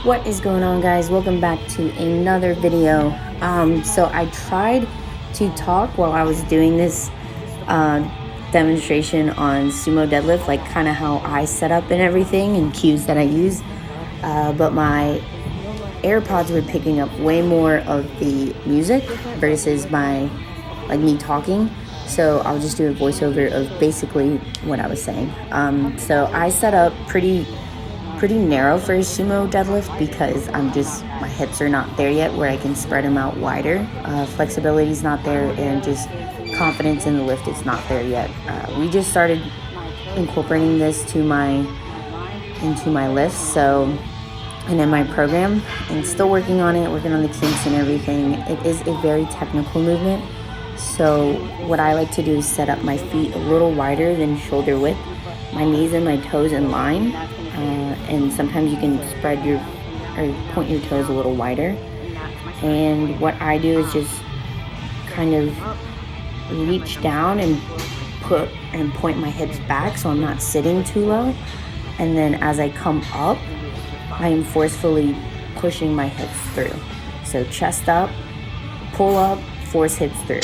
What is going on, guys? Welcome back to another video. So I tried to talk while I was doing this demonstration on sumo deadlift, like kind of how I set up and everything and cues that I use, but my AirPods were picking up way more of the music versus me talking. So I'll just do a voiceover of basically what I was saying. So I set up pretty narrow for a sumo deadlift because my hips are not there yet where I can spread them out wider. Flexibility is not there, and just confidence in the lift is not there yet. We just started incorporating this into my lifts, so, and in my program, and still working on it, working on the kinks and everything. It is a very technical movement, so what I like to do is set up my feet a little wider than shoulder width, my knees and my toes in line. And sometimes you can point your toes a little wider. And what I do is just kind of reach down and point my hips back so I'm not sitting too low. And then as I come up, I am forcefully pushing my hips through. So chest up, pull up, force hips through.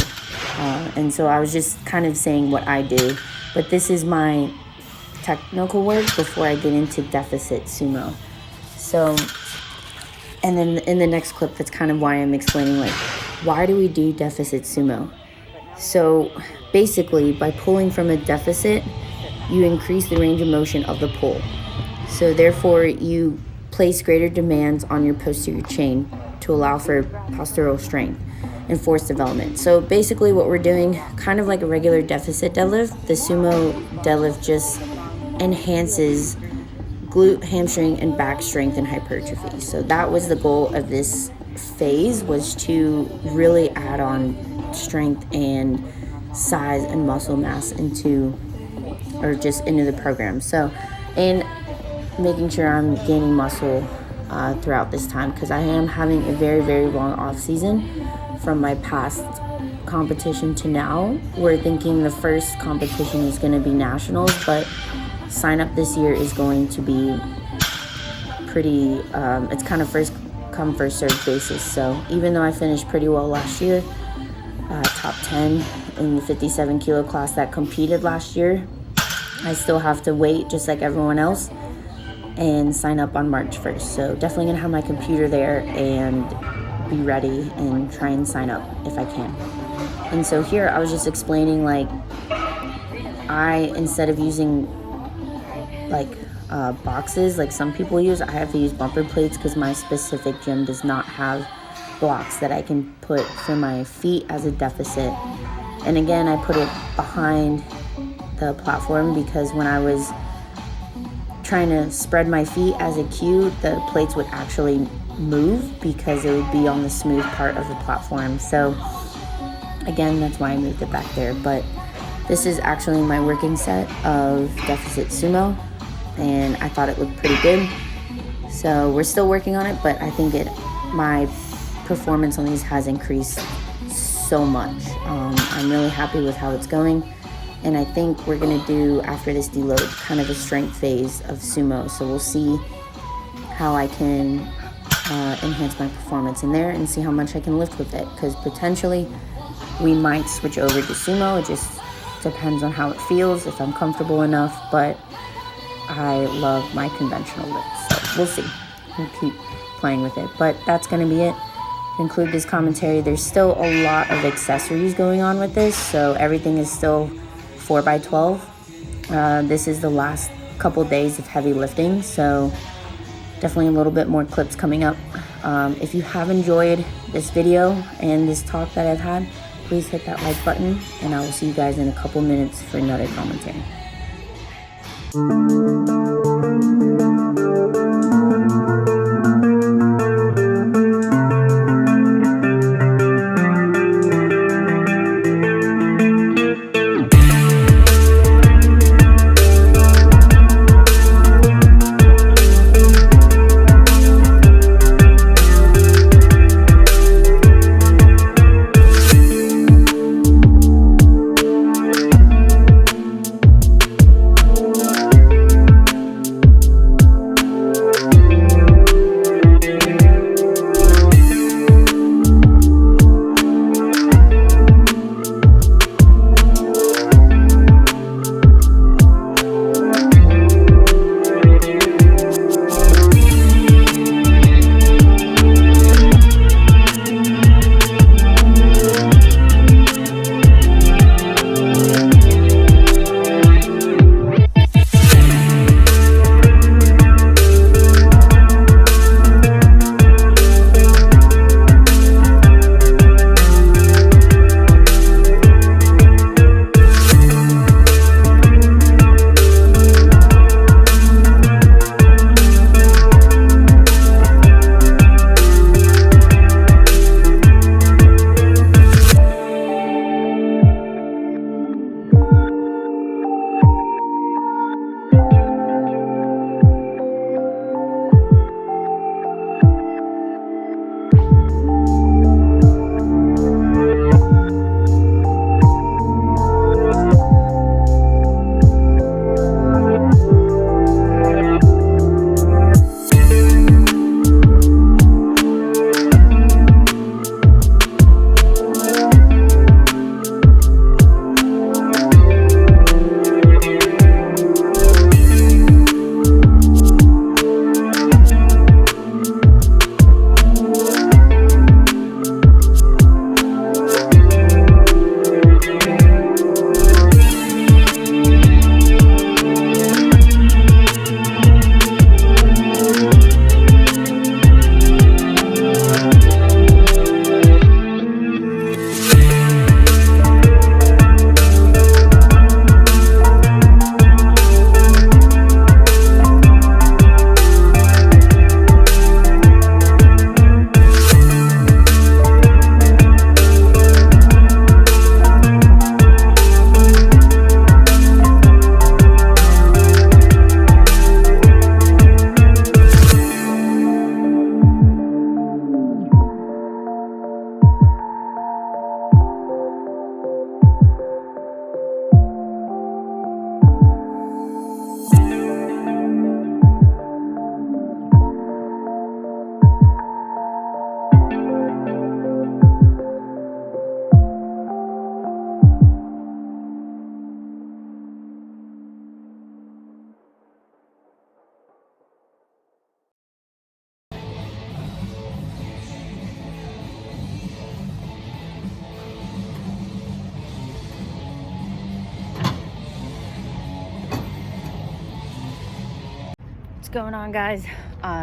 And so I was just kind of saying what I do, but this is my technical work before I get into deficit sumo. So, and then in the next clip, that's kind of why I'm explaining, like, why do we do deficit sumo? So basically, by pulling from a deficit, you increase the range of motion of the pull. So therefore, you place greater demands on your posterior chain to allow for postural strength and force development. So basically what we're doing, kind of like a regular deficit deadlift, the sumo deadlift just enhances glute, hamstring, and back strength and hypertrophy. So that was the goal of this phase, was to really add on strength and size and muscle mass into the program. So, and making sure I'm gaining muscle throughout this time, because I am having a very, very long off season from my past competition to now. We're thinking the first competition is going to be nationals, but sign up this year is going to be pretty, it's kind of first come first served basis. So even though I finished pretty well last year, top 10 in the 57 kilo class that competed last year, I still have to wait just like everyone else and sign up on March 1st. So definitely gonna have my computer there and be ready and try and sign up if I can. And so here I was just explaining, like, instead of using boxes like some people use, I have to use bumper plates because my specific gym does not have blocks that I can put for my feet as a deficit. And again, I put it behind the platform because when I was trying to spread my feet as a cue, the plates would actually move because it would be on the smooth part of the platform. So again, that's why I moved it back there. But this is actually my working set of deficit sumo, and I thought it looked pretty good. So we're still working on it, but I think my performance on these has increased so much. I'm really happy with how it's going, and I think we're gonna do, after this deload, kind of a strength phase of sumo. So we'll see how I can enhance my performance in there and see how much I can lift with it, because potentially we might switch over to sumo. It just depends on how it feels, if I'm comfortable enough, but I love my conventional lifts, so we'll see. We'll keep playing with it, but that's going to be it. Include this commentary. There's still a lot of accessories going on with this, so everything is still 4x12. This is the last couple days of heavy lifting, so definitely a little bit more clips coming up. If you have enjoyed this video and this talk that I've had, please hit that like button, and I will see you guys in a couple minutes for another commentary. What's going on, guys?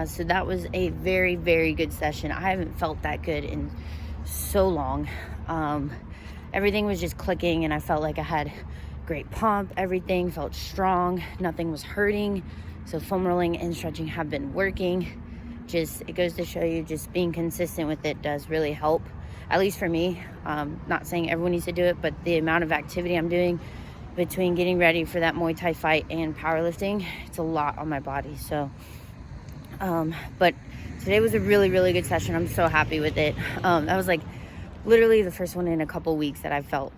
So that was a very, very good session. I haven't felt that good in so long. Everything was just clicking, and I felt like I had great pump. Everything felt strong. Nothing was hurting. So foam rolling and stretching have been working. Just, it goes to show you, just being consistent with it does really help, at least for me. Not saying everyone needs to do it, but the amount of activity I'm doing between getting ready for that Muay Thai fight and powerlifting, it's a lot on my body. So but today was a really, really good session. I'm so happy with it. That was like literally the first one in a couple weeks that I felt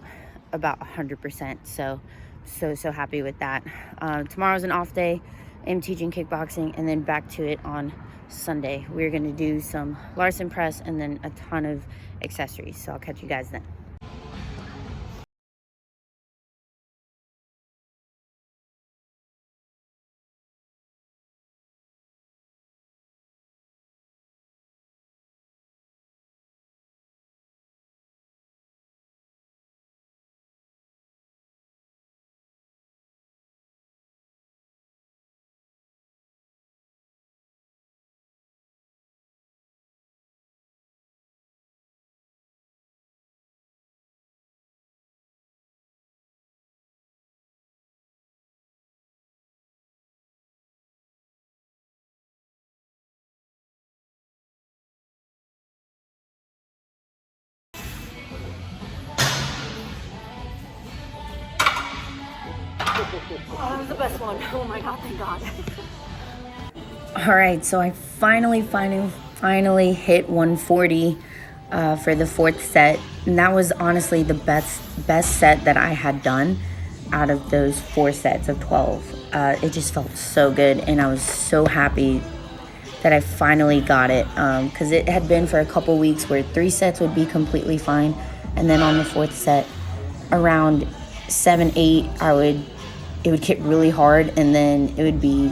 about 100%. So happy with that. Tomorrow's an off day. I'm teaching kickboxing, and then back to it on Sunday. We're gonna do some Larson press and then a ton of accessories. So I'll catch you guys then. Oh, that was the best one. Oh my God, thank God. All right, so I finally hit 140 for the fourth set. And that was honestly the best set that I had done out of those 4 sets of 12. It just felt so good, and I was so happy that I finally got it, because it had been for a couple weeks where 3 sets would be completely fine, and then on the 4th set, around 7, 8, it would hit really hard, and then it would be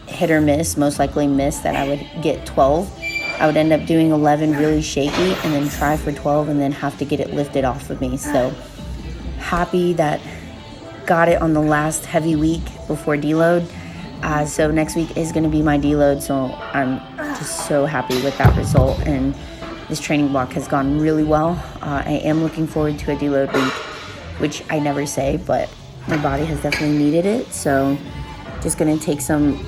hit or miss, most likely miss, that I would get 12. I would end up doing 11 really shaky, and then try for 12, and then have to get it lifted off of me. So happy that got it on the last heavy week before deload. So next week is going to be my deload, so I'm just so happy with that result, and this training block has gone really well. I am looking forward to a deload week, which I never say, but my body has definitely needed it. So just going to take some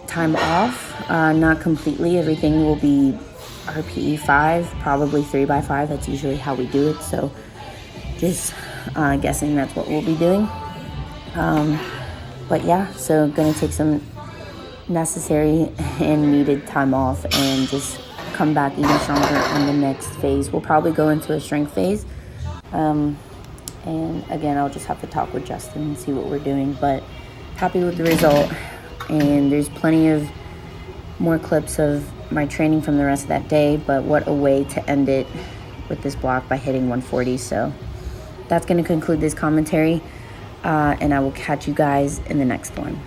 time off, not completely. Everything will be RPE 5, probably 3x5. That's usually how we do it. So just guessing that's what we'll be doing. But yeah, so gonna take some necessary and needed time off, and just come back even stronger on the next phase. We'll probably go into a strength phase. And again, I'll just have to talk with Justin and see what we're doing, but happy with the result. And there's plenty of more clips of my training from the rest of that day, but what a way to end it with this block by hitting 140. So that's going to conclude this commentary, and I will catch you guys in the next one.